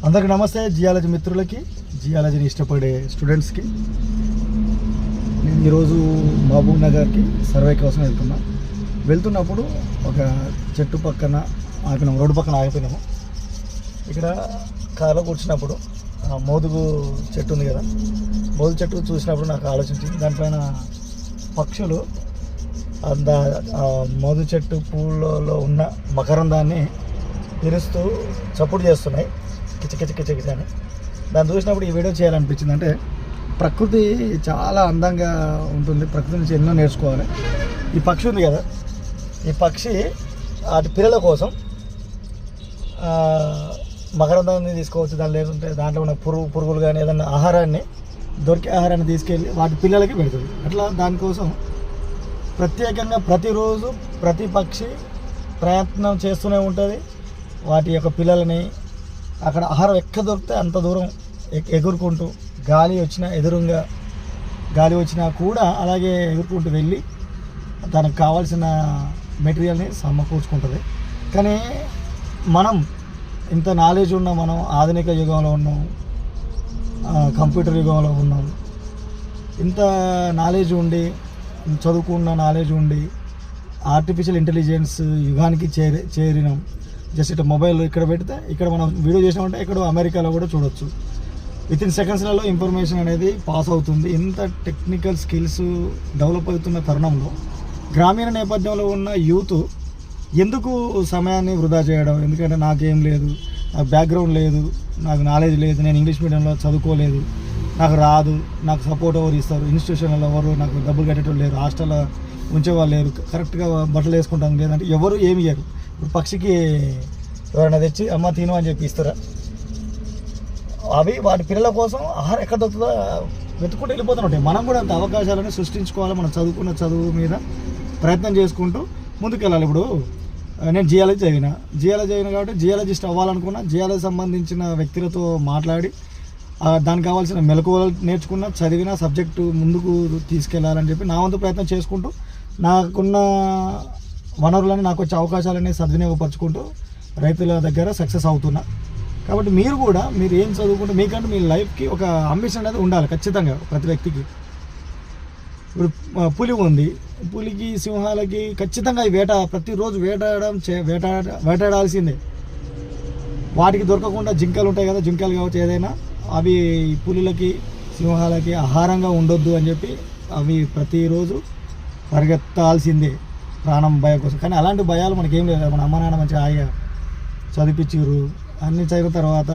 అందరికీ నమస్తే. జియాలజీ మిత్రులకి, జియాలజీని ఇష్టపడే స్టూడెంట్స్కి నేను ఈరోజు మహబూబ్ నగర్కి సర్వే కోసం వెళ్తున్నప్పుడు ఒక చెట్టు పక్కన ఆగినాము, రోడ్డు పక్కన ఆగిపోయినాము. ఇక్కడ కార్లో కూర్చున్నప్పుడు మోదుగు చెట్టు ఉంది కదా, మోదుగు చెట్టు చూసినప్పుడు నాకు ఆలోచించింది, దానిపైన పక్షులు మోదుగు చెట్టు పూలలో ఉన్న మకరందాన్ని పిలుస్తూ చప్పుడు చేస్తున్నాయి, కిచకిచ అని. దాన్ని చూసినప్పుడు ఈ వీడియో చేయాలనిపించింది. అంటే ప్రకృతి చాలా అందంగా ఉంటుంది, ప్రకృతి నుంచి ఎన్నో నేర్చుకోవాలి. ఈ పక్షి ఉంది కదా, ఈ పక్షి వాటి పిల్లల కోసం మకరందాన్ని తీసుకోవచ్చు, దాని లేకుంటే దాంట్లో ఉన్న పురుగులు కానీ ఏదన్నా ఆహారాన్ని, దొరికే ఆహారాన్ని తీసుకెళ్ళి వాటి పిల్లలకి పెడుతుంది. అట్లా దానికోసం ప్రత్యేకంగా ప్రతిరోజు ప్రతి పక్షి ప్రయత్నం చేస్తూనే ఉంటుంది. వాటి యొక్క పిల్లలని అక్కడ ఆహారం ఎక్కడ దొరికితే అంత దూరం ఎగురుకుంటూ, గాలి వచ్చినా ఎదురుగా గాలి వచ్చినా కూడా అలాగే ఎగురుకుంటూ వెళ్ళి దానికి కావాల్సిన మెటీరియల్ని సమకూర్చుకుంటుంది. కానీ మనం ఇంత నాలెడ్జ్ ఉన్న, మనం ఆధునిక యుగంలో ఉన్నాం, కంప్యూటర్ యుగంలో ఉన్నాం. ఇంత నాలెడ్జ్ ఉండి, చదువుకున్న నాలెడ్జ్ ఉండి, ఆర్టిఫిషియల్ ఇంటెలిజెన్స్ యుగానికి చేరినాం. జస్ట్ ఇట్లా మొబైల్ ఇక్కడ పెడితే ఇక్కడ మనం వీడియో చేసినామంటే ఇక్కడ అమెరికాలో కూడా చూడొచ్చు. వితిన్ సెకండ్స్లలో ఇన్ఫర్మేషన్ అనేది పాస్ అవుతుంది. ఇంత టెక్నికల్ స్కిల్స్ డెవలప్ అవుతున్న తరుణంలో గ్రామీణ నేపథ్యంలో ఉన్న యూత్ ఎందుకు సమయాన్ని వృధా చేయడం? ఎందుకంటే నాకేం లేదు, నాకు బ్యాక్గ్రౌండ్ లేదు, నాకు నాలెడ్జ్ లేదు, నేను ఇంగ్లీష్ మీడియంలో చదువుకోలేదు, నాకు రాదు, నాకు సపోర్ట్ ఎవరు ఇస్తారు, ఇన్స్టిట్యూషన్లో ఎవరు నాకు డబ్బులు కట్టేటోళ్ళు లేరు, హాస్టల్లో ఉంచేవాళ్ళు లేరు, కరెక్ట్గా బట్టలు వేసుకుంటాను లేదంటే ఎవరు ఏమి ఇయ్యరు. ఇప్పుడు పక్షికి ఎవరైనా తెచ్చి అమ్మ తిను అని చెప్పి ఇస్తారా? అవి వాటి పిల్లల కోసం ఆహారం ఎక్కడ దొరుకుతుందో వెతుక్కుంటూ వెళ్ళిపోతుంటాయి. మనం కూడా అంత అవకాశాలను సృష్టించుకోవాలి. మనం చదువుకున్న చదువు మీద ప్రయత్నం చేసుకుంటూ ముందుకెళ్ళాలి. ఇప్పుడు నేను జియాలజీ చదివిన కాబట్టి జియాలజిస్ట్ అవ్వాలనుకున్నా, జియాలజీ సంబంధించిన వ్యక్తులతో మాట్లాడి దానికి కావాల్సిన మెలకువలు నేర్చుకున్న, చదివిన సబ్జెక్టు ముందుకు తీసుకెళ్లాలని చెప్పి నా వంతు ప్రయత్నం చేసుకుంటూ నాకున్న వనరులని, నాకు వచ్చే అవకాశాలని సద్వినియోగపరచుకుంటూ రైతుల దగ్గర సక్సెస్ అవుతున్నా. కాబట్టి మీరు కూడా మీరు ఏం చదువుకుంటే మీకంటూ మీ లైఫ్కి ఒక అంబిషన్ అనేది ఉండాలి ఖచ్చితంగా ప్రతి వ్యక్తికి. ఇప్పుడు పులి ఉంది, పులికి, సింహాలకి ఖచ్చితంగా ప్రతిరోజు వేటాడాల్సిందే. వాటికి దొరకకుండా జింకలు ఉంటాయి కదా, జింకలు కావచ్చు ఏదైనా, అవి పులులకి, సింహాలకి ఆహారంగా ఉండొద్దు అని చెప్పి అవి ప్రతిరోజు పరిగెత్తాల్సిందే ప్రాణం భయం కోసం. కానీ అలాంటి భయాలు మనకేం లేదు. మన అమ్మ నాన్న మంచిగా హాయిగా చదివించారు, అన్ని చదివిన తర్వాత